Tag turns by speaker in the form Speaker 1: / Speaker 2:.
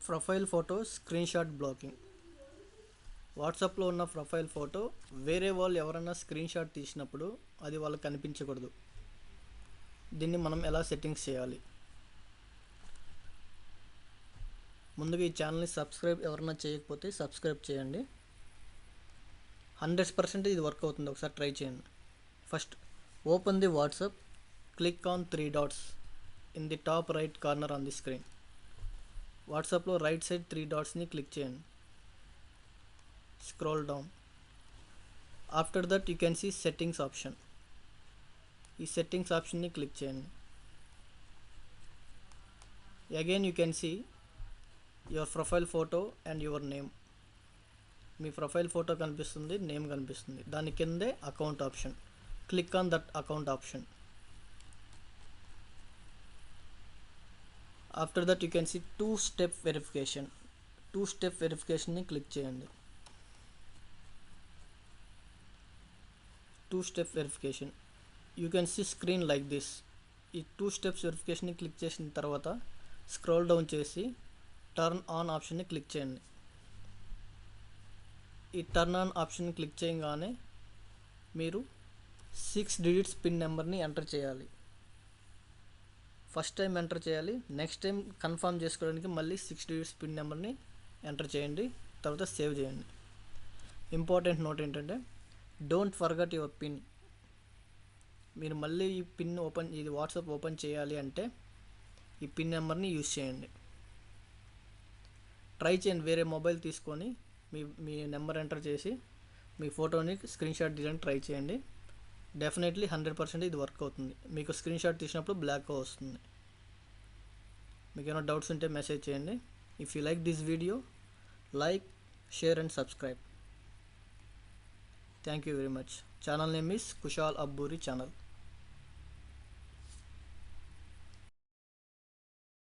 Speaker 1: Profile photo screenshot blocking. వాట్సాప్లో ఉన్న profile photo వేరే వాళ్ళు ఎవరైనా స్క్రీన్షాట్ తీసినప్పుడు అది వాళ్ళకి కనిపించకూడదు. దీన్ని మనం ఎలా సెట్టింగ్స్ చేయాలి? ముందుగా ఈ ఛానల్ని సబ్స్క్రైబ్ ఎవరైనా చేయకపోతే సబ్స్క్రైబ్ చేయండి. 100% ఇది వర్క్ అవుతుంది. ఒకసారి ట్రై చేయండి. First open the WhatsApp, click on 3 dots in the top right corner on the screen. వాట్సాప్లో రైట్ సైడ్ 3 డాట్స్ని క్లిక్ చేయండి. Scroll down. After that you can see settings option. ఈ సెట్టింగ్స్ ఆప్షన్ని క్లిక్ చేయండి. Again you can see your profile photo and your name. మీ profile photo కనిపిస్తుంది, name కనిపిస్తుంది. దాని కిందే account option. Click on that account option. After that you can see two step వెరిఫికేషన్ని click చేయండి. Two step verification. You can see screen like this. ఈ 2 steps వెరిఫికేషన్ని click చేసిన తర్వాత స్క్రోల్ డౌన్ చేసి టర్న్ ఆన్ ఆప్షన్ని క్లిక్ చేయండి. ఈ టర్న్ ఆన్ ఆప్షన్ని క్లిక్ చేయగానే మీరు 6 డిజిట్స్ పిన్ నెంబర్ని ఎంటర్ చేయాలి. ఫస్ట్ టైం ఎంటర్ చేయాలి. నెక్స్ట్ టైం కన్ఫర్మ్ చేసుకోవడానికి మళ్ళీ 6 డిజిట్స్ పిన్ నెంబర్ని ఎంటర్ చేయండి. తర్వాత సేవ్ చేయండి. ఇంపార్టెంట్ నోట్ ఏంటంటే డోంట్ ఫర్గెట్ యువర్ పిన్. మీరు మళ్ళీ ఈ పిన్ ఇది వాట్సాప్ ఓపెన్ చేయాలి అంటే ఈ పిన్ నెంబర్ని యూజ్ చేయండి. ట్రై చేయండి. వేరే మొబైల్ తీసుకొని మీ నెంబర్ ఎంటర్ చేసి మీ ఫోటోని స్క్రీన్షాట్ తీయడానికి ట్రై చేయండి. డెఫినెట్లీ 100% ఇది వర్క్ అవుతుంది. మీకు స్క్రీన్షాట్ తీసినప్పుడు బ్లాక్గా వస్తుంది. మీకు ఏమైనా డౌట్స్ ఉంటే మెసేజ్ చేయండి. If you like this video, like, share and subscribe. Thank you very much. Channel name is Kushal Abburi channel.